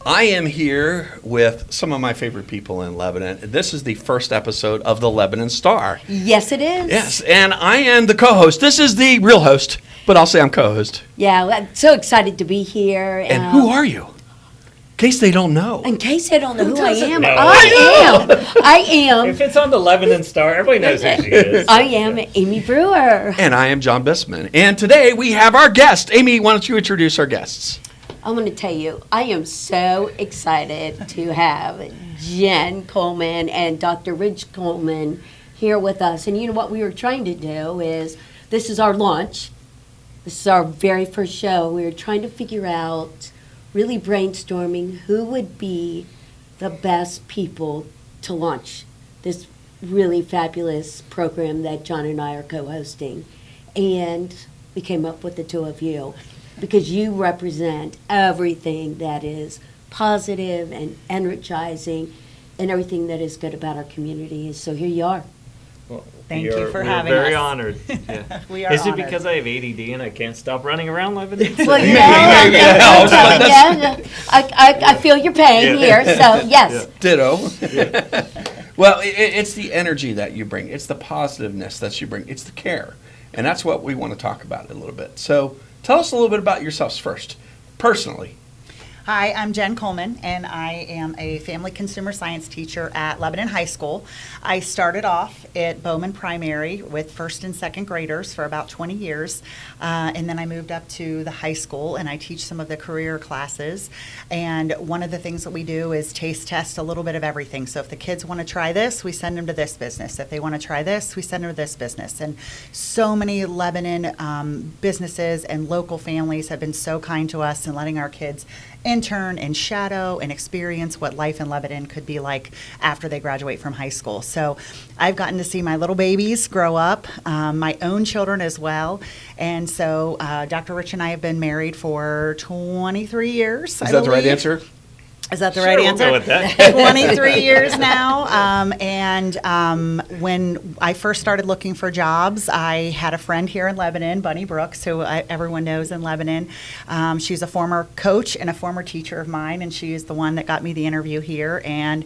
I am here with some of my favorite people in Lebanon. This is the first episode of the Lebanon Star. Yes, it is. Yes, and I am the co-host. This is the real host, but I'll say I'm co-host. Yeah, I'm so excited to be here. And who are you? In case they don't know. In case they don't know who I am, know? I am. If it's on the Lebanon Star, everybody knows who she is. I am Amy Brewer. And I am John Bissman. And today we have our guest. Amy, why don't you introduce our guests? I'm going to tell you, I am so excited to have Jen Coleman and Dr. Ridge Coleman here with us. And you know what we were trying to do is, this is our launch. This is our very first show. We were trying to figure out, really brainstorming, who would be the best people to launch this really fabulous program that John and I are co-hosting. And we came up with the two of you, because you represent everything that is positive and energizing and everything that is good about our community. So here you are. Well, Thank you for having us. We're very us. honored. Yeah. We are Is it honored. because I have ADD and I can't stop running around Lebanon? Well, Maybe. I feel your pain here, so yes. Ditto. Well, it's the energy that you bring. It's the positiveness that you bring. It's the care. And that's what we want to talk about a little bit. So tell us a little bit about yourselves first, personally. Hi, I'm Jen Coleman, and I am a family consumer science teacher at Lebanon High School. I started off at Bowman Primary with first and second graders for about 20 years, and then I moved up to the high school, and I teach some of the career classes. And one of the things that we do is taste test a little bit of everything. So if the kids want to try this, we send them to this business. If they want to try this, we send them to this business. And so many Lebanon businesses and local families have been so kind to us in letting our kids intern and shadow and experience what life in Lebanon could be like after they graduate from high school. So I've gotten to see my little babies grow up, my own children as well. And so Dr. Rich and I have been married for 23 years. Is that the right answer? Is that the Sure, right we'll answer? go with that. 23 years now. When I first started looking for jobs, I had a friend here in Lebanon, Bunny Brooks, who everyone knows in Lebanon. She's a former coach and a former teacher of mine, and she is the one that got me the interview here. And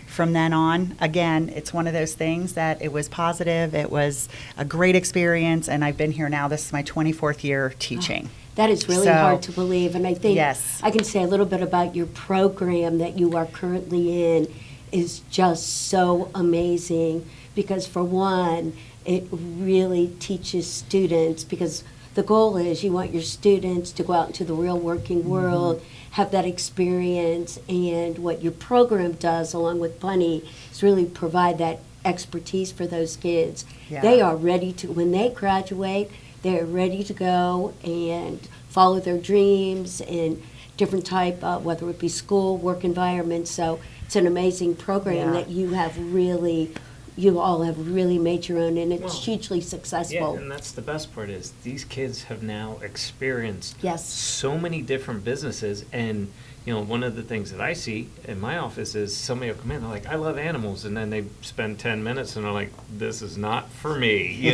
from then on, again, it's one of those things that it was positive. It was a great experience, and I've been here now. This is my 24th year teaching. That is really hard to believe, and I think Yes. I can say a little bit about your program that you are currently in is just so amazing, because for one, it really teaches students, because the goal is you want your students to go out into the real working world, have that experience, and what your program does along with Bunny is really provide that expertise for those kids. Yeah. They are ready to, when they graduate, they're ready to go and follow their dreams in different type, whether it be school, work environment. So it's an amazing program that you all have really made your own, and it's hugely successful. Yeah, and that's the best part is these kids have now experienced Yes. so many different businesses. And one of the things that I see in my office is somebody will come in, they're like, I love animals, and then they spend 10 minutes and they're like, this is not for me,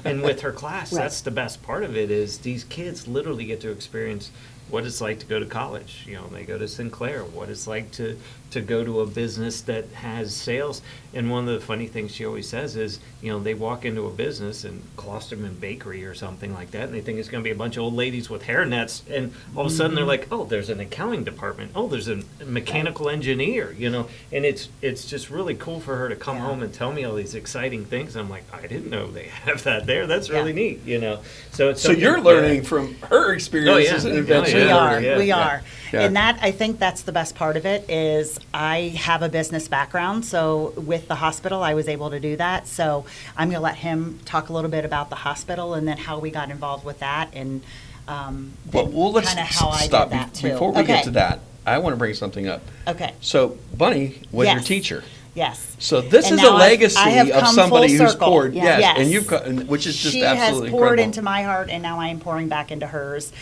And with her class, that's the best part of it is these kids literally get to experience what it's like to go to college. They go to Sinclair, what it's like to go to a business that has sales. And one of the funny things she always says is, they walk into a business in Klosterman Bakery or something like that, and they think it's going to be a bunch of old ladies with hairnets, and all of a sudden they're like, oh, there's an accounting department, oh, there's a mechanical engineer, and it's just really cool for her to come home and tell me all these exciting things. I'm like, I didn't know they have that there. That's really neat, So it's So you're learning from her experiences and adventures. We are. Yeah. And I think that's the best part of it is I have a business background. So with the hospital, I was able to do that. So I'm going to let him talk a little bit about the hospital and then how we got involved with that and Let's kind of how I stop. did that too. Before we get to that, I want to bring something up. Okay. So Bunny was your Yes. teacher. Yes. So this And is a now legacy I have of come somebody full who's circle. poured, Yes. and you've which is just she absolutely has poured incredible. into my heart, and now I am pouring back into hers.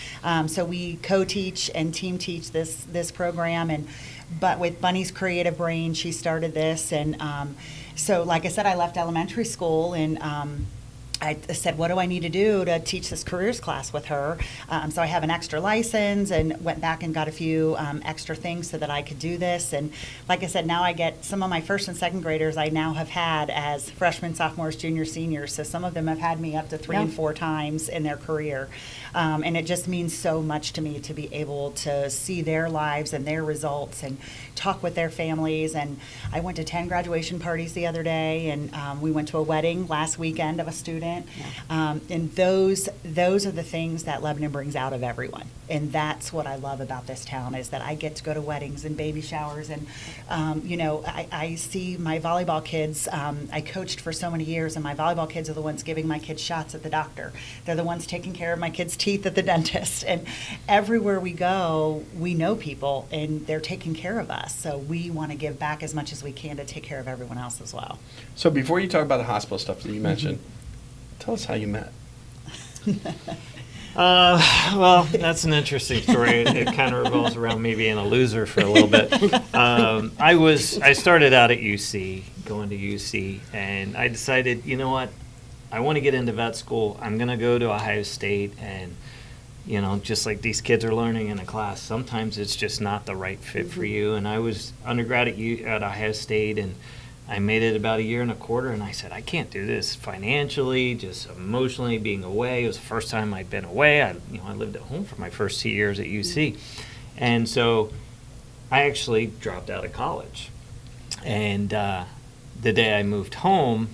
So we co-teach and team teach this program, but with Bunny's creative brain, she started this, and so like I said, I left elementary school and I said, what do I need to do to teach this careers class with her? So I have an extra license and went back and got a few extra things so that I could do this. And like I said, now I get some of my first and second graders I now have had as freshmen, sophomores, juniors, seniors. So some of them have had me up to 3 and 4 times in their career. And it just means so much to me to be able to see their lives and their results and talk with their families. And I went to 10 graduation parties the other day, and we went to a wedding last weekend of a student. And those are the things that Lebanon brings out of everyone. And that's what I love about this town, is that I get to go to weddings and baby showers. And, I see my volleyball kids. I coached for so many years, and my volleyball kids are the ones giving my kids shots at the doctor. They're the ones taking care of my kids' teeth at the dentist. And everywhere we go, we know people, and they're taking care of us. So we want to give back as much as we can to take care of everyone else as well. So before you talk about the hospital stuff that you mentioned, tell us how you met. Well, that's an interesting story. It kind of revolves around me being a loser for a little bit. I started out at UC, going to UC, and I decided, you know what, I want to get into vet school. I'm going to go to Ohio State, and just like these kids are learning in a class, sometimes it's just not the right fit for you. And I was undergrad at Ohio State, and I made it about 1.25 years, and I said, I can't do this financially, just emotionally, being away. It was the first time I'd been away. I lived at home for my first 2 years at UC. And so I actually dropped out of college. And the day I moved home,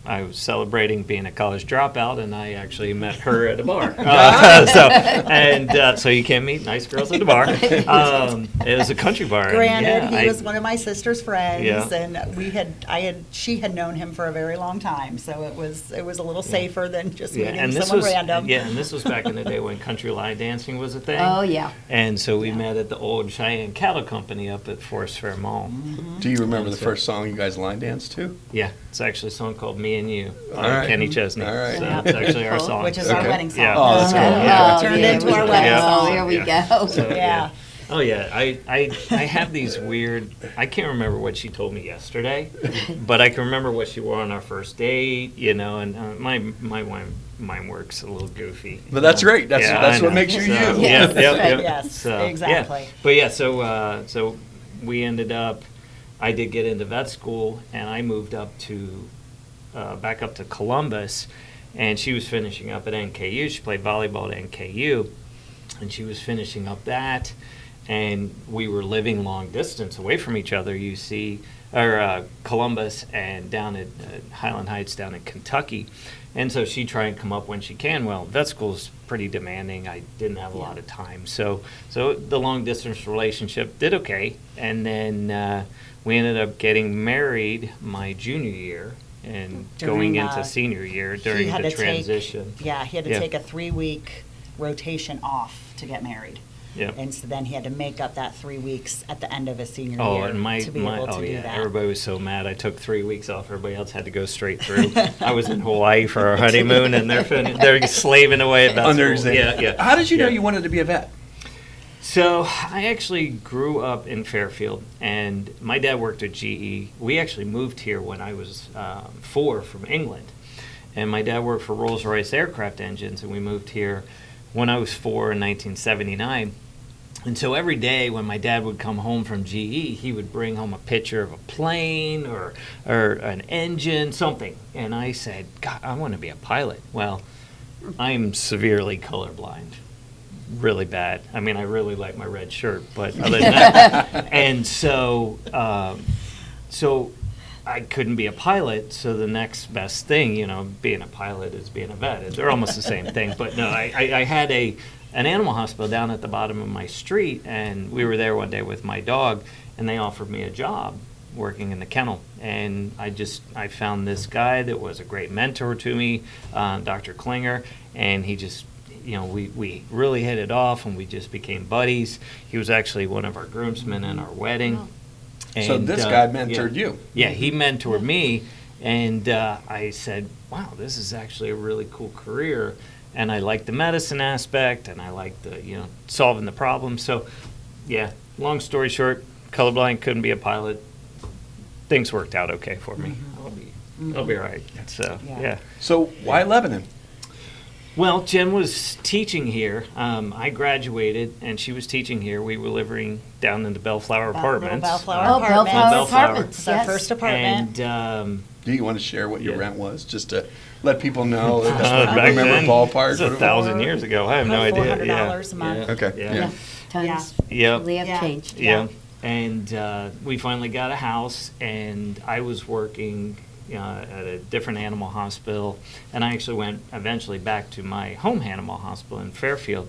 I was celebrating being a college dropout, and I actually met her at a bar. So you can meet nice girls at a bar. It was a country bar. Granted, he was one of my sister's friends, and she had known him for a very long time, so it was a little safer than just meeting someone random. Yeah, and this was back in the day when country line dancing was a thing. Oh, yeah. And so we met at the old Cheyenne Cattle Company up at Forest Fair Mall. Mm-hmm. Do you remember the first song you guys line danced to? Yeah, it's actually a song called Me and You All right. Kenny Chesney. All right. So it's actually our song. Which is our wedding song. Yeah. Oh, that's cool. Yeah. Turned into our wedding song. Here we go. So, Yeah. Oh yeah, I have these weird. I can't remember what she told me yesterday, but I can remember what she wore on our first date. And my mind works a little goofy. But that's great. That's what makes you you. Yes. Yes, exactly. Yeah. But yeah, so we ended up. I did get into vet school, and I moved up to back up to Columbus, and she was finishing up at NKU. She played volleyball at NKU, and she was finishing up that, and we were living long distance away from each other. Columbus and down at Highland Heights down in Kentucky. And so she tried to come up when she can. Well, vet school's pretty demanding. I didn't have a lot of time. So the long distance relationship did okay. And then we ended up getting married my junior year and going into senior year during the transition. He had to take a 3-week rotation off to get married. Yeah. And so then he had to make up that 3 weeks at the end of his senior Oh, year and to be able to do that. Everybody was so mad. I took 3 weeks off. Everybody else had to go straight through. I was in Hawaii for our honeymoon, and they're slaving away about Under school. exam. Yeah. How did you know you wanted to be a vet? So I actually grew up in Fairfield, and my dad worked at GE. We actually moved here when I was 4 from England, and my dad worked for Rolls-Royce aircraft engines, and we moved here when I was 4 in 1979. And so every day when my dad would come home from GE, he would bring home a picture of a plane or an engine, something. And I said, God, I want to be a pilot. Well, I'm severely colorblind. Really bad. I mean, I really like my red shirt, but other than that. And so I couldn't be a pilot, so the next best thing, being a pilot is being a vet. They're almost the same thing. But no, I had an animal hospital down at the bottom of my street, and we were there one day with my dog, and they offered me a job working in the kennel. And I found this guy that was a great mentor to me, Dr. Klinger, and he just, we really hit it off, and we just became buddies. He was actually one of our groomsmen in our wedding. Wow. And, so this guy mentored you. Yeah, he mentored me, and I said, wow, this is actually a really cool career. And I like the medicine aspect, and I like the, solving the problem. So, yeah, long story short, colorblind, couldn't be a pilot. Things worked out okay for me. I'll be all right. So, yeah. So why Lebanon? Well, Jen was teaching here. I graduated, and she was teaching here. We were living down in the Bellflower Apartments. Bellflower Bellflower Apartments. Apartments. It's our first apartment. And Do you want to share what your Yeah. rent was, just to let people know? That's what back remember then, ballpark. it's 1,000 years ago. I have no About idea. $400 a month. Okay. Yeah. Yeah. Tons Yep. really have Yeah. changed. Yeah. And we finally got a house, and I was working at a different animal hospital, and I actually went eventually back to my home animal hospital in Fairfield.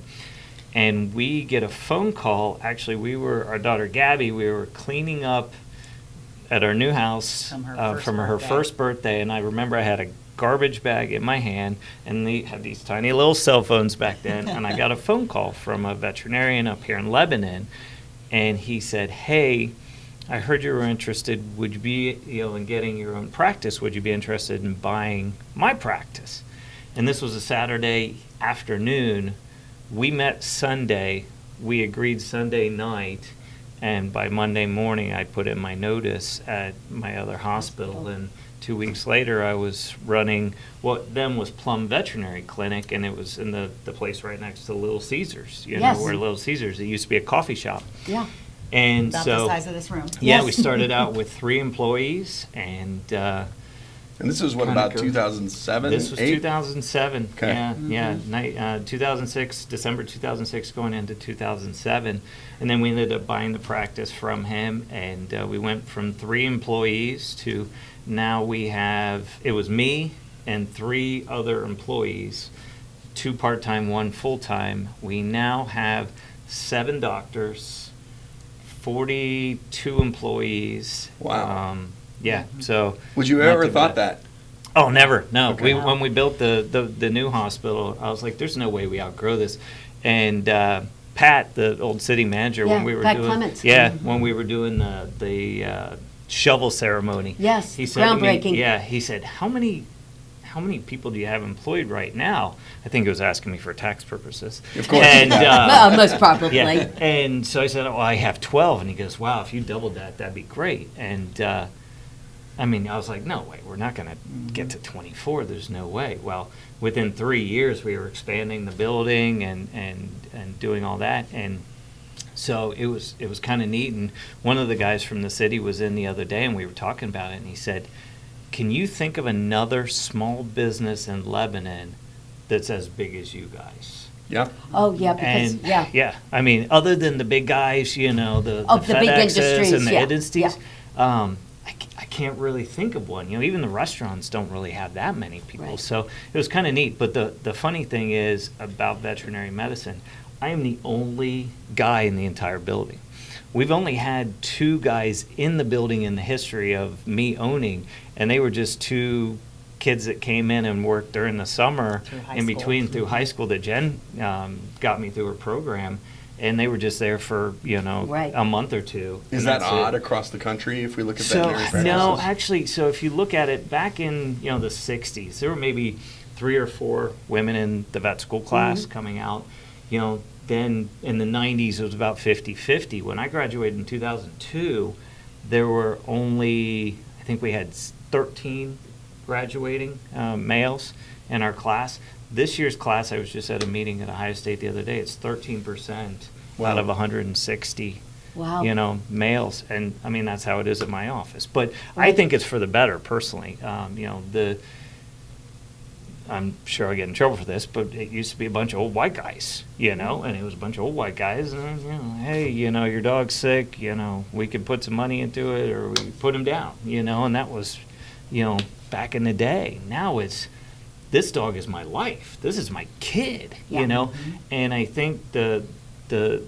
And we get a phone call. Actually, our daughter Gabby, we were cleaning up at our new house From her first first birthday, and I remember I had a garbage bag in my hand, and they had these tiny little cell phones back then, and I got a phone call from a veterinarian up here in Lebanon, and he said, "Hey, I heard you were interested. Would you be, in getting your own practice? Would you be interested in buying my practice?" And this was a Saturday afternoon. We met Sunday. We agreed Sunday night, and by Monday morning, I put in my notice at my other hospital. And 2 weeks later, I was running what then was Plum Veterinary Clinic, and it was in the place right next to Little Caesars. Yes. Where Little Caesars. It used to be a coffee shop. Yeah. And About so, the size of this room. yeah, Yes. we started out with 3 employees, and And this was what, Kinda about cool. 2007? this was 8? 2007. Okay. Yeah, 2006, December 2006, going into 2007, and then we ended up buying the practice from him, and we went from 3 employees to now we have. It was me and 3 other employees, 2 part-time, 1 full-time. We now have 7 doctors, 42 employees. Wow. Yeah. So. Would you not ever too thought bad. that? Oh, never. No. Okay. When we built the new hospital, I was like, "There's no way we outgrow this." And Pat, the old city manager, Yeah, when we were Pat doing Clements. when we were doing the shovel ceremony, Yes, he said to me, groundbreaking. he said, "How many people do you have employed right now?" I think he was asking me for tax purposes. Of course. And, Well, most probably. yeah. And so I said, "Oh, I have 12." And he goes, "Wow, if you doubled that, that'd be great." And I was like, "No way, we're not going to get to 24. There's no way." Well, within 3 years, we were expanding the building and doing all that. And so it was kind of neat. And one of the guys from the city was in the other day, and we were talking about it. And he said, "Can you think of another small business in Lebanon that's as big as you guys?" Yeah. Oh, yeah, because, And yeah. other than the big guys, the Of the big FedExes industries, and the yeah, industries, I can't really think of one. Even the restaurants don't really have that many people. Right. So it was kind of neat. But the funny thing is about veterinary medicine, I am the only guy in the entire building. We've only had 2 guys in the building in the history of me owning, and they were just 2 kids that came in and worked during the summer Through high in school. between through high school that Jen got me through her program, and they were just there for Right. a month or 2. Is and that that's odd it. across the country if we look at So veterinary practices? no, actually, so if you look at it back in the 60s, there were maybe 3 or 4 women in the vet school class coming out. Then in the 90s, it was about 50-50. When I graduated in 2002, there were only, I think we had 13 graduating males in our class. This year's class, I was just at a meeting at Ohio State the other day, it's 13% out of 160 Wow. males. And that's how it is at my office. But I think it's for the better, personally. I'm sure I'll get in trouble for this, but it used to be a bunch of old white guys, and it was a bunch of old white guys, and, hey, your dog's sick, we can put some money into it, or we put him down, and that was, back in the day. Now it's, this dog is my life. This is my kid, Yeah. And I think the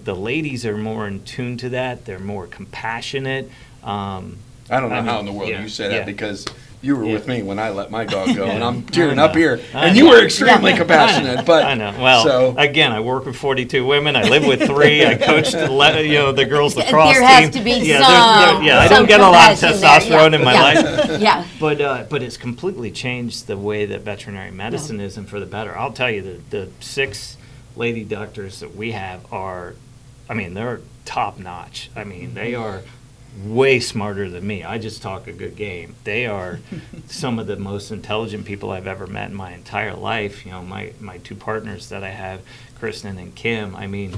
ladies are more in tune to that. They're more compassionate. I don't know how in the world yeah, you say that yeah. because you were with me when I let my dog go, Yeah. and I'm I tearing know. up here. I And you know. were extremely compassionate, but I know. Well, so again, I work with 42 women. I live with 3. I coached the girls lacrosse There has team. to be yeah, some- I some don't get a lot of compassion there, testosterone yeah, in my yeah. life. Yeah. But it's completely changed the way that veterinary medicine is, and for the better. I'll tell you, the 6 lady doctors that we have are, they're top notch. They are way smarter than me. I just talk a good game. They are some of the most intelligent people I've ever met in my entire life. You know, my two partners that I have, Kristen and Kim, I mean,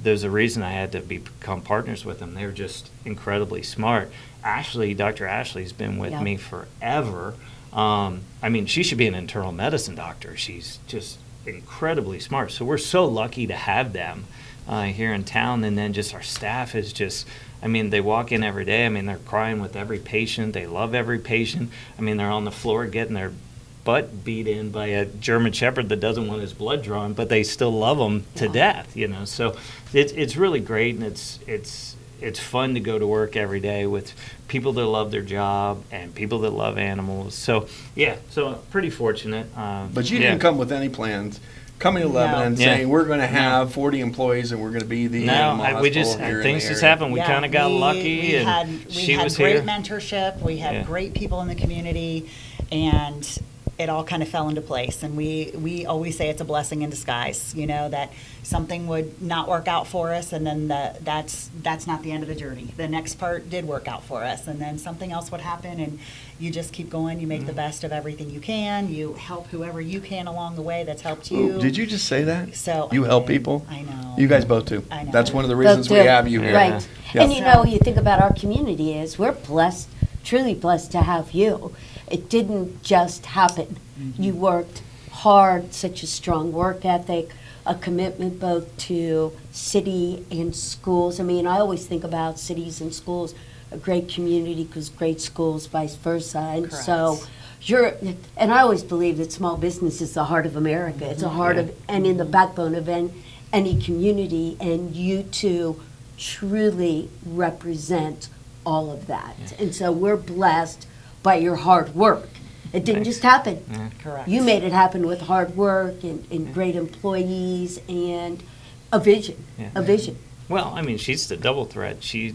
there's a reason I had to become partners with them. They're just incredibly smart. Ashley, Dr. Ashley's been with me forever. I mean, she should be an internal medicine doctor. She's just incredibly smart. So we're so lucky to have them here in town. And then just our staff is just, I mean, they walk in every day. I mean, they're crying with every patient. They love every patient. I mean, they're on the floor getting their butt beat in by a German Shepherd that doesn't want his blood drawn, but they still love him to death, you know. So it's really great, and it's fun to go to work every day with people that love their job and people that love animals. So so pretty fortunate. But you didn't come with any plans. Coming to Lebanon saying we're going to have 40 employees and we're going to be the animal hospital we just here things in the just area. happened. We kind of got lucky, we and had she was great here. mentorship. We had great people in the community, and it all kind of fell into place. And we always say it's a blessing in disguise, you know, that something would not work out for us, and then that's not the end of the journey. The next part did work out for us, and then something else would happen, and you just keep going. You make the best of everything you can. You help whoever you can along the way that's helped you. Ooh, did you just say that? So you help people? I know. You guys both do. I know. That's one of the reasons we have you here. Right. Yeah. And you know, you think about our community is we're blessed, truly blessed to have you. It didn't just happen. You worked hard, such a strong work ethic, a commitment both to city and schools. I mean, I always think about cities and schools, a great community because great schools, vice versa. And Correct. so and I always believe that small business is the heart of America. It's the heart of, and in the backbone of any community, and you two truly represent all of that. And so we're blessed by your hard work. It didn't just happen. Correct. You made it happen with hard work and great employees and a vision. A vision. Well, I mean, she's the double threat. She's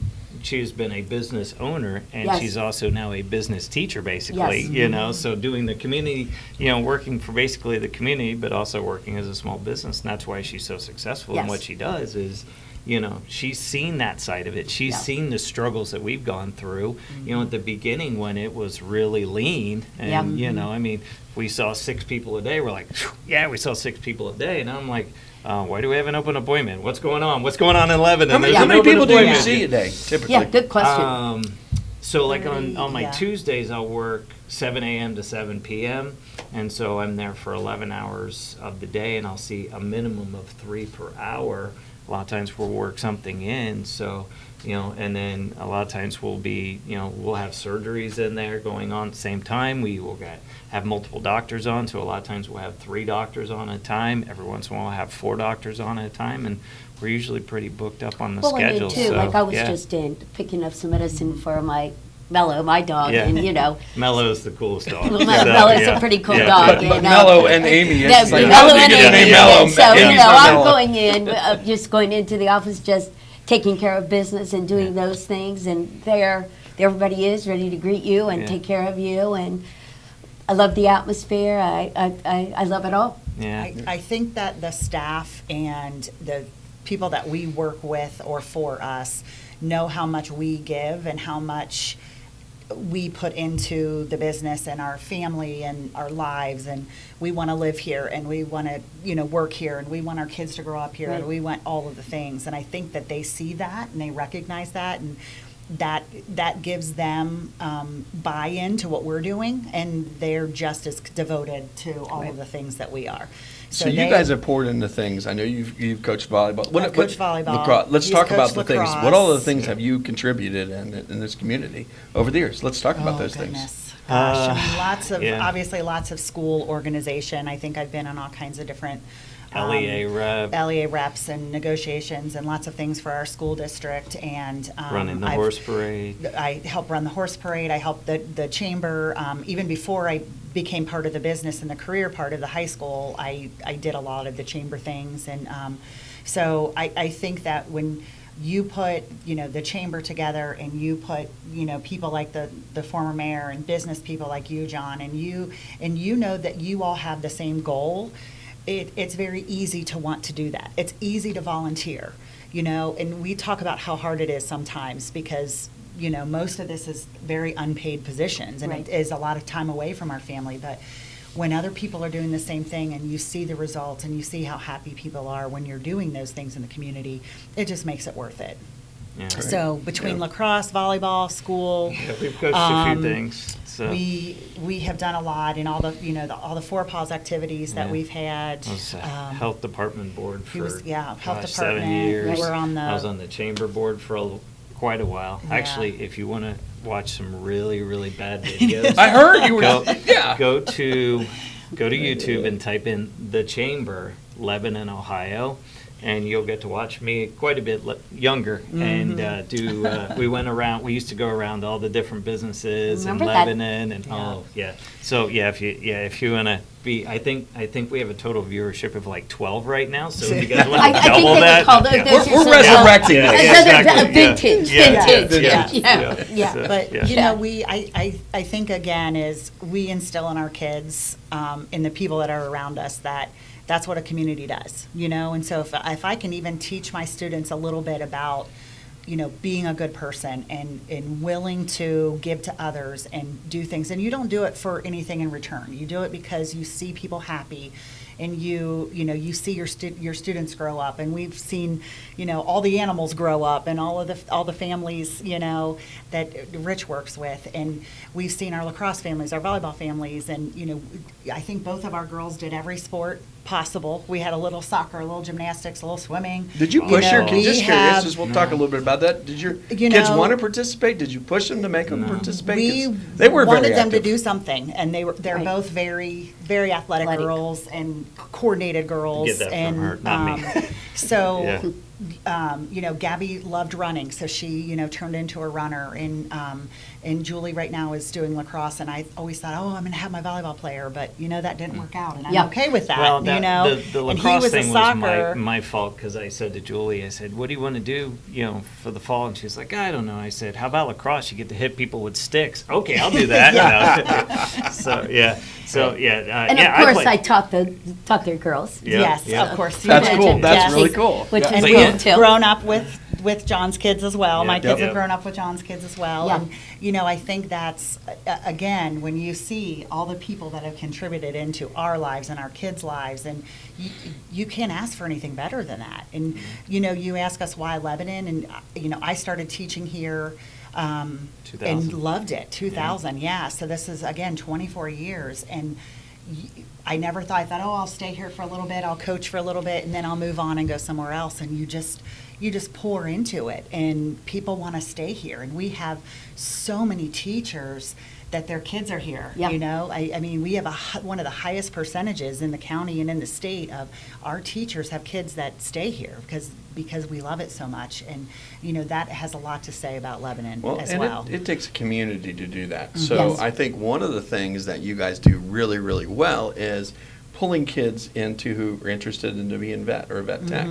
been a business owner, and she's also now a business teacher, basically, you know, so doing the community, you know, working for basically the community, but also working as a small business. And that's why she's so successful in what she does is, you know, she's seen that side of it. She's seen the struggles that we've gone through, you know, at the beginning when it was really lean. And, you know, I mean, we saw 6 people a day. We're like, we saw 6 people a day. And I'm like, why do we have an open appointment? What's going on? What's going on in Lebanon? How many people do you see a day, typically? Yeah, good question. So like on my Tuesdays, I'll work 7 a.m. to 7 p.m. And so I'm there for 11 hours of the day, and I'll see a minimum of 3 per hour. A lot of times we'll work something in, so, you know, and then a lot of times we'll have surgeries in there going on at the same time. We will have multiple doctors on, so a lot of times we'll have 3 doctors on at a time. Every once in a while we'll have 4 doctors on at a time, and we're usually pretty booked up on the schedule. I mean, too, like I was just picking up some medicine for my Mello, my dog, and you know. Mello's the coolest dog. Mello's a pretty cool dog. But Mello and Amy, it's like, Mello and Amy. Mello. So, you know, I'm going in, just going into the office, just taking care of business and doing those things, and there everybody is ready to greet you and take care of you, and I love the atmosphere. I love it all. Yeah. I think that the staff and the people that we work with or for us know how much we give and how much we put into the business and our family and our lives, and we want to live here and we want to, you know, work here, and we want our kids to grow up here, and we want all of the things. And I think that they see that and they recognize that, and that gives them buy-in to what we're doing, and they're just as devoted to all of the things that we are. So you guys have poured into things. I know you've coached volleyball. I've coached volleyball. Lacrosse. Let's talk about the lacrosse. things. What all the things have you contributed in this community over the years? Let's talk about those things. Gosh, I mean, obviously lots of school organization. I think I've been on all kinds of different LEA reps and negotiations and lots of things for our school district, and running the horse parade. I helped run the horse parade. I helped the chamber. Even before I became part of the business and the career part of the high school, I did a lot of the chamber things, and so I think that when you put, you know, the chamber together, and you put, you know, people like the former mayor and business people like you, John, and you know that you all have the same goal. It's very easy to want to do that. It's easy to volunteer, you know, and we talk about how hard it is sometimes because most of this is very unpaid positions, and Right. it is a lot of time away from our family. But when other people are doing the same thing and you see the results and you see how happy people are when you're doing those things in the community, it just makes it worth it. Yeah. So between lacrosse, volleyball, school, Yeah, we've coached a few things. So. we have done a lot in all the all the 4-Paws activities that Yeah. we've had. I was health department board he for was- yeah, health 7 department. years. We were on the- I was on the chamber board for quite a while. Yeah. Actually, if you want to watch some really, really bad videos, I heard you were. go to YouTube and type in the chamber, Lebanon, Ohio, and you'll get to watch me quite a bit younger and we went around. We used to go around all the different businesses Remember in that? Lebanon and So if you want to be, I think we have a total viewership of like 12 right now. So if you guys want I to think double they that, would call those. yeah. those We're are some- resurrecting Yeah, this. yeah, exactly. Vintage, Yeah. vintage. Yeah. Yeah. Yeah. So, But yeah. I think again is we instill in our kids, in the people that are around us, that's what a community does, and so if I can even teach my students a little bit about, being a good person and willing to give to others and do things, and you don't do it for anything in return. You do it because you see people happy, and you see your students grow up, and we've seen all the animals grow up, and all the families that Rich works with, and we've seen our lacrosse families, our volleyball families, and I think both of our girls did every sport possible. We had a little soccer, a little gymnastics, a little swimming. Did you push your kids? Just we curious, have- just we'll talk a little bit about that. Did your You kids know- want to participate? Did you push them to make them participate? 'Cause We they were wanted very them to active. do something, and they're Right. both very, very athletic Athletic. girls and coordinated girls. Get that from and her, not me. So, Yeah. Gabby loved running, so she turned into a runner, and Julie right now is doing lacrosse, and I always thought, I'm going to have my volleyball player, but that didn't work out, and I'm Yeah. okay with that. Well, the the and he lacrosse was a thing soccer. was my fault because I said to Julie, I said, "What do you want to do, for the fall?" And she's like, "I don't know." I said, "How about lacrosse? You get to hit people with sticks." Okay, I'll do that. And of course, I taught their girls. Yeah, Yes, yeah. of course. you That's did. cool. That's Yes. really cool. Which Yeah. is But cool yeah. too. Grown up with John's kids as well. Yeah. My kids Yep. have grown up with John's kids as well. Yeah. And, I think that's, again, when you see all the people that have contributed into our lives and our kids' lives, and you can't ask for anything better than that. And, you ask us why Lebanon, and, I started teaching here. 2000. And loved it. 2000, yeah. So this is, again, 24 years. And I never thought, I'll stay here for a little bit, I'll coach for a little bit, and then I'll move on and go somewhere else. And you just pour into it, and people want to stay here. And we have so many teachers that their kids are here. Yeah. I mean, we have one of the highest percentages in the county and in the state of our teachers have kids that stay here because we love it so much. And that has a lot to say about Lebanon as and well. it takes a community to do that. So Yes. I think one of the things that you guys do really, really well is pulling kids into who are interested in to be in vet or vet tech.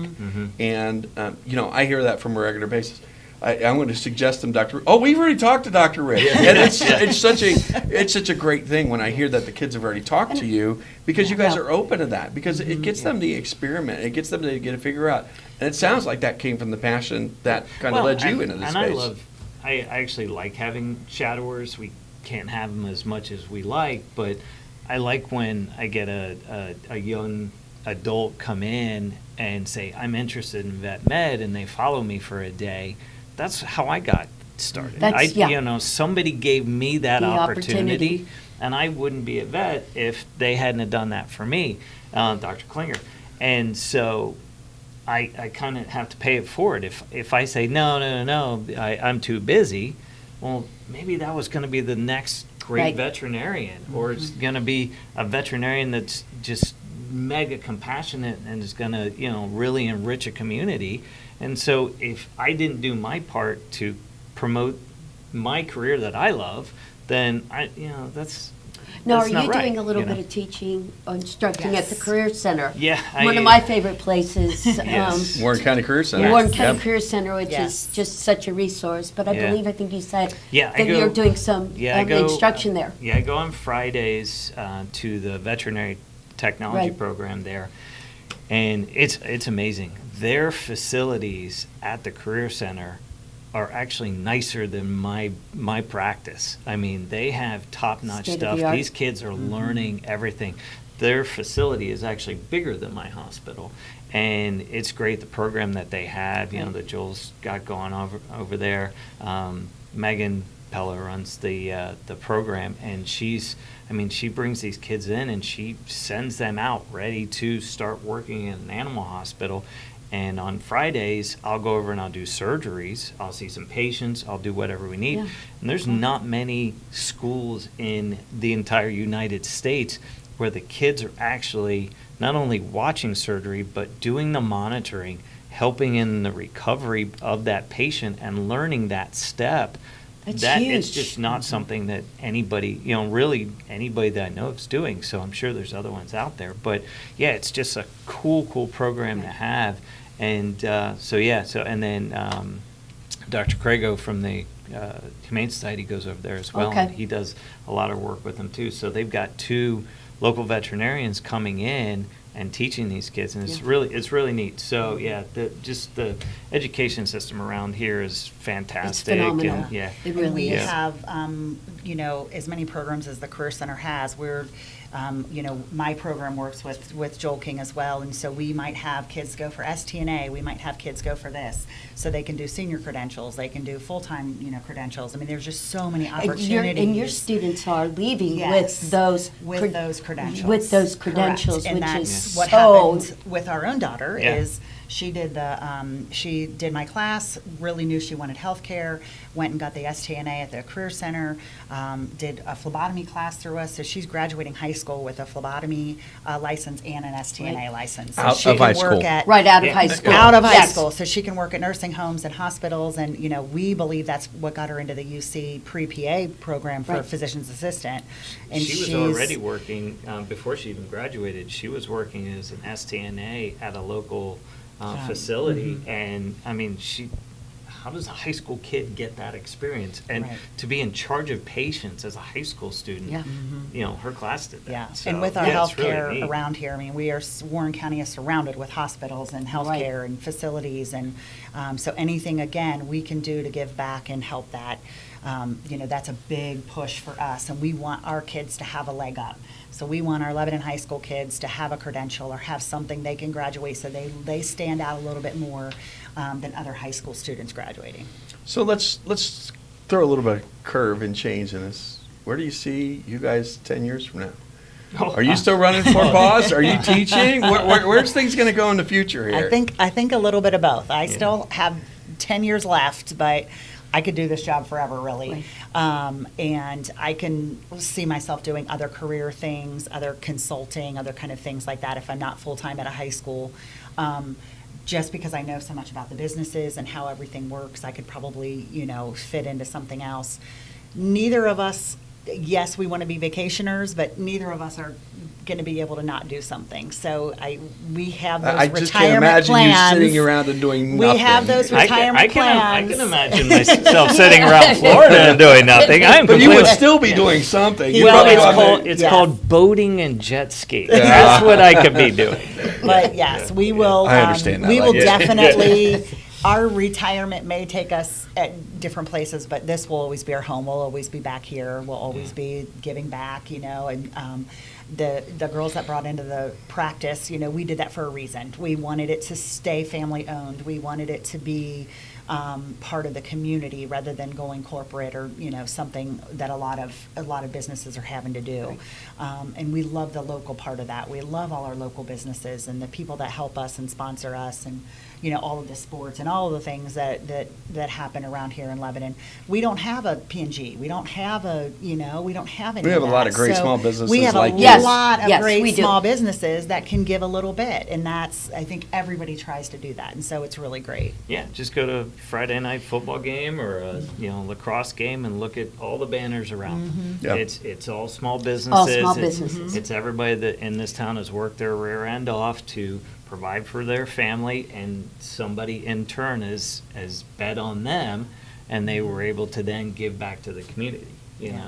And, I hear that from a regular basis. I'm going to suggest them, Dr. Oh, we've already talked to Dr. Rick. And it's such a great thing when I hear that the kids have already talked to you, because you guys are open to that, because it gets them to experiment. It gets them to get to figure out. And it sounds like that came from the passion that kind of led you into this space. I actually like having shadowers. We can't have them as much as we like, but I like when I get a young adult come in and say, I'm interested in vet med, and they follow me for a day. That's how I got started. Somebody gave me that opportunity, and I wouldn't be a vet if they hadn't have done that for me, Dr. Klinger. And so I kind of have to pay it forward. If I say, no, I'm too busy, well, maybe that was going to be the next great veterinarian, or it's going to be a veterinarian that's just mega compassionate and is going to, really enrich a community. And so if I didn't do my part to promote my career that I love, then that's Now, that's are not you right, doing a little bit of teaching or instructing at the Yes. Career Center? Yeah. One of my favorite places. Yes. Warren County Career Center. Warren County Yep. Career Center, which Yes. is just such a resource. But I think you said Yeah, that you're doing some instruction there. Yeah, I go on Fridays to the veterinary technology Right. program there, and it's amazing. Their facilities at the Career Center are actually nicer than my practice. I mean, they have top-notch State of stuff. the art. These kids are learning everything. Their facility is actually bigger than my hospital, and it's great, the program that they have, that Joel's got going over there. Megan Peller runs the program, and she brings these kids in and she sends them out ready to start working in an animal hospital. And on Fridays, I'll go over and I'll do surgeries. I'll see some patients. I'll do whatever we need. Yeah. And there's not many schools in the entire United States where the kids are actually not only watching surgery, but doing the monitoring, helping in the recovery of that patient and learning that step. That's It's huge. just not something that anybody, really anybody that I know is doing. So I'm sure there's other ones out there. But yeah, it's just a cool program to have. And and then Dr. Crago from the Humane Society goes over there as well. Okay. And he does a lot of work with them too. So they've got 2 local veterinarians coming in and teaching these kids, and it's really neat. So yeah, the education system around here is fantastic. It's phenomenal. And, yeah, It really we is. have, as many programs as the Career Center has. We're, my program works with Joel King as well, and so we might have kids go for STNA. We might have kids go for this, so they can do senior credentials. They can do full-time, credentials. I mean, there's just so many opportunities. And your students are leaving Yes, with those with those credentials. With those Correct. credentials, And which that's is what so happened with our own daughter. Yeah. Is she did she did my class, really knew she wanted healthcare, went and got the STNA at the Career Center, did a phlebotomy class through us. So she's graduating high school with a phlebotomy license and an STNA license. So Out she of can high work school. at right out of Yeah. high school. out of high Yes. school, so she can work at nursing homes and hospitals, and we believe that's what got her into the UC pre-PA program for Right. physician's assistant. And she was she's already working before she even graduated. She was working as an STNA at a local facility, and I mean, how does a high school kid get that experience? And Right. to be in charge of patients as a high school student, Yeah. her class did that. Yeah, So, and with our yeah, it's healthcare really neat. around here, I mean, Warren County is surrounded with hospitals and healthcare and facilities, and so anything, again, we can do to give back and help that, that's a big push for us, and we want our kids to have a leg up. So we want our Lebanon High School kids to have a credential or have something they can graduate, so they stand out a little bit more than other high school students graduating. So let's throw a little bit of curve and change in this. Where do you see you guys 10 years from now? Are you still running for boss? Are you teaching? Where's things going to go in the future here? I think a little bit of both. I still have 10 years left, but I could do this job forever, really. And I can see myself doing other career things, other consulting, other kind of things like that if I'm not full-time at a high school. Just because I know so much about the businesses and how everything works, I could probably, fit into something else. Neither of us, yes, we want to be vacationers, but neither of us are going to be able to not do something. So we have those I retirement just can't imagine plans. you sitting around and doing nothing. We have those retirement plans. I can imagine myself sitting around Florida and doing nothing. But you would still be doing something. You'd Well, probably go out there- it's Yes. called boating and jet skiing. That's what I could be doing. But yes, we will. I understand that. We will Yeah. definitely. Our retirement may take us at different places, but this will always be our home. We'll always be back here. We'll always be giving back, and the girls that brought into the practice, we did that for a reason. We wanted it to stay family owned. We wanted it to be part of the community rather than going corporate or something that a lot of businesses are having to do. And we love the local part of that. We love all our local businesses and the people that help us and sponsor us, and all of the sports and all of the things that happen around here in Lebanon. We don't have a P&G. We don't have we don't have any. We have of a lot that. of great So small businesses We have like a you. Yes. lot of Yes, we great do. small businesses that can give a little bit, and I think everybody tries to do that, and so it's really great. Yeah, just go to Friday night football game or a lacrosse game and look at all the banners around. Yeah. It's all small businesses. All small It's- businesses. It's everybody that in this town has worked their rear end off to provide for their family, and somebody in turn has bet on them, and they were able to then give back to the community.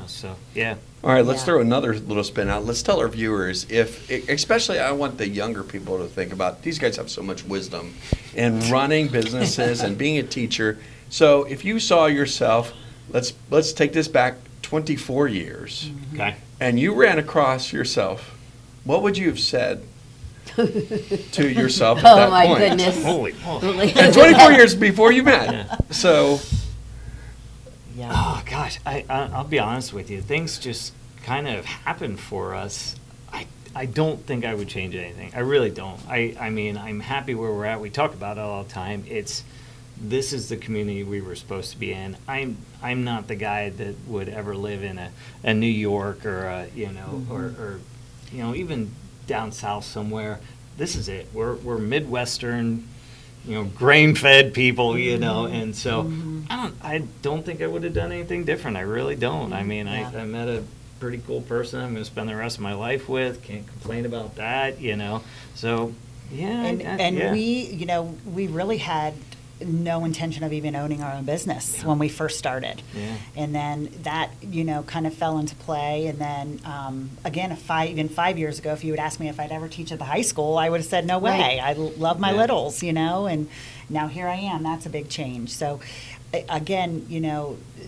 So yeah. All right, let's Yeah. throw another little spin out. Let's tell our viewers, especially I want the younger people to think about, these guys have so much wisdom in running businesses and being a teacher. So if you saw yourself, let's take this back 24 years, Okay. and you ran across yourself, what would you have said to yourself at Oh that my point? goodness. Holy moly. And 24 years before you met. So, Yeah. Oh gosh, I'll be honest with you. Things just kind of happened for us. I don't think I would change anything. I really don't. I mean, I'm happy where we're at. We talk about it all the time. This is the community we were supposed to be in. I'm not the guy that would ever live in a New York or a, or even down south somewhere. This is it. We're Midwestern, grain-fed people, and so I don't think I would have done anything different. I really don't. I mean, I met a pretty cool person I'm going to spend the rest of my life with. Can't complain about that, So, yeah. And we really had no intention of even owning our own business when we first started. Yeah. And then that, kind of fell into play. And then, again, even 5 years ago, if you would ask me if I'd ever teach at the high school, I would have said, no way. I love my littles, and now here I am. That's a big change. So, again,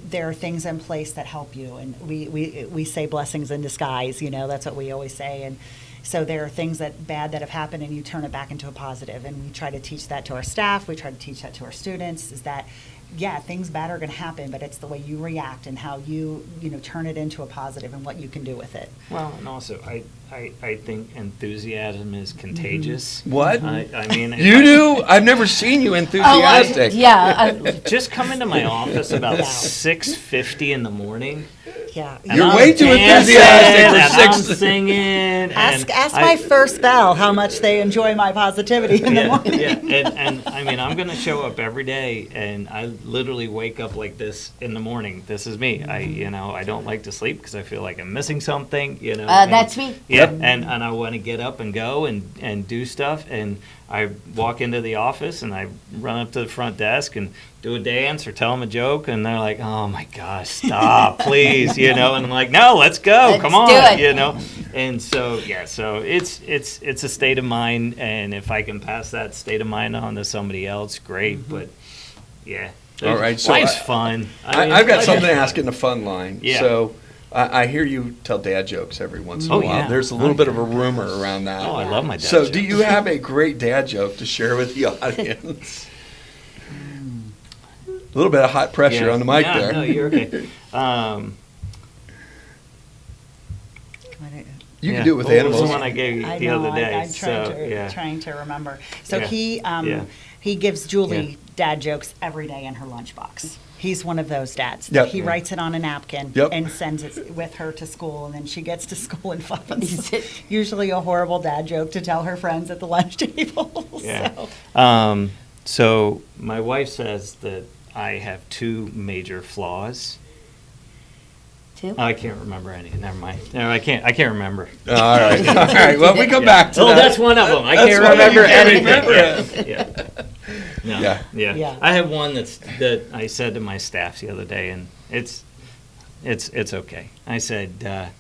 there are things in place that help you. And we say blessings in disguise, that's what we always say. And so there are things bad that have happened, and you turn it back into a positive. And we try to teach that to our staff. We try to teach that to our students, is that, things bad are going to happen, but it's the way you react and how you turn it into a positive and what you can do with it. Well, and also, I think enthusiasm is contagious. what? I mean, You do? I've never seen you enthusiastic. just come into my office about 6:50 in the morning. Yeah. and You're I'm way too dancing, enthusiastic for and 6. I'm singing. Ask my first bell how much they enjoy my positivity in the morning. And I mean, I'm going to show up every day, and I literally wake up like this in the morning. This is me. I don't like to sleep because I feel like I'm missing something. That's me. Yeah, and I want to get up and go and do stuff. And I walk into the office and I run up to the front desk and do a dance or tell them a joke, and they're like, "Oh my gosh, stop, please!" And I'm like, "No, let's go, come on," do it. And so so it's a state of mind, and if I can pass that state of mind on to somebody else, great. But All right, so life's fun. I've got something to ask in the fun line. Yeah. So I hear you tell dad jokes every once in a Oh, while. yeah. There's a little bit of a rumor around that. Oh, I love my dad. So jokes. do you have a great dad joke to share with the audience? A little bit of hot pressure on the mic there. No, you're okay. You can do it with What was animals. the one I gave you the other day? I'm trying to remember. So he gives Julie dad jokes every day in her lunchbox. He's one of those dads. Yep. He writes it on a napkin Yep. and sends it with her to school, and then she gets to school and finds usually a horrible dad joke to tell her friends at the lunch table. Yeah. So. So my wife says that I have 2 major flaws. 2? Oh, I can't remember any. Never mind. No, I can't remember. All right. All right. Well, we come back to Oh, that. that's one of them. I That's can't one of them. remember You can't anything. remember Yeah. No, Yeah. Yeah. I have one that I said to my staff the other day, and it's okay. I said,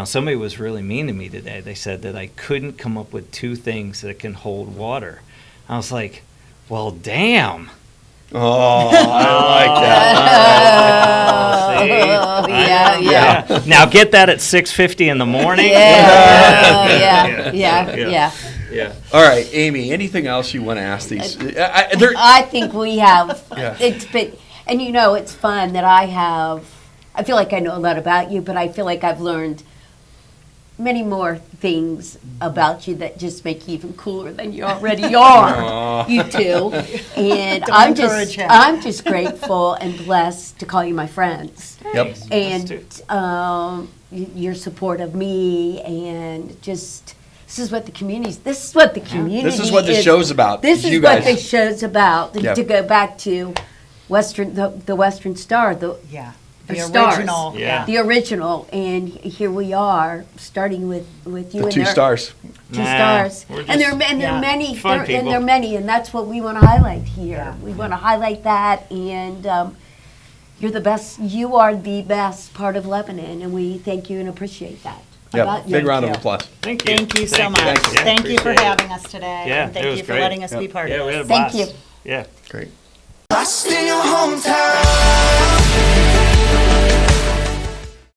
somebody was really mean to me today. They said that I couldn't come up with 2 things that can hold water. I was like, well, damn. Oh, I like that. Oh, see? Yeah. Now get that at 6:50 in the morning. Yeah. All right, Amy, anything else you want to ask these? I think we have. Yeah. It's been, and it's fun that I feel like I know a lot about you, but I feel like I've learned many more things about you that just make you even cooler than you already are. You two, and I'm just grateful and blessed to call you my friends. Yep. And your support of me, and just this is what the community. This is what the show's about. This is you what guys. the show's about. Yep. To go back to the Western Star, the stars. Original. Yeah. The original, and here we are, starting with you The and 2 stars. 2 Nah, stars, we're and there just are many, fun people. and that's what we want to highlight here. Yeah. We want to highlight that, and you're the best. You are the best part of Lebanon, and we thank you and appreciate that. Yep. Big round of applause. Thank you. Thank you so much. Yeah, Thank you for appreciate it. having us today. Yeah, and thank it was you for great. letting us be part Yeah, of we this. had a Thank blast. you. Yeah. Great. Lost in your hometown.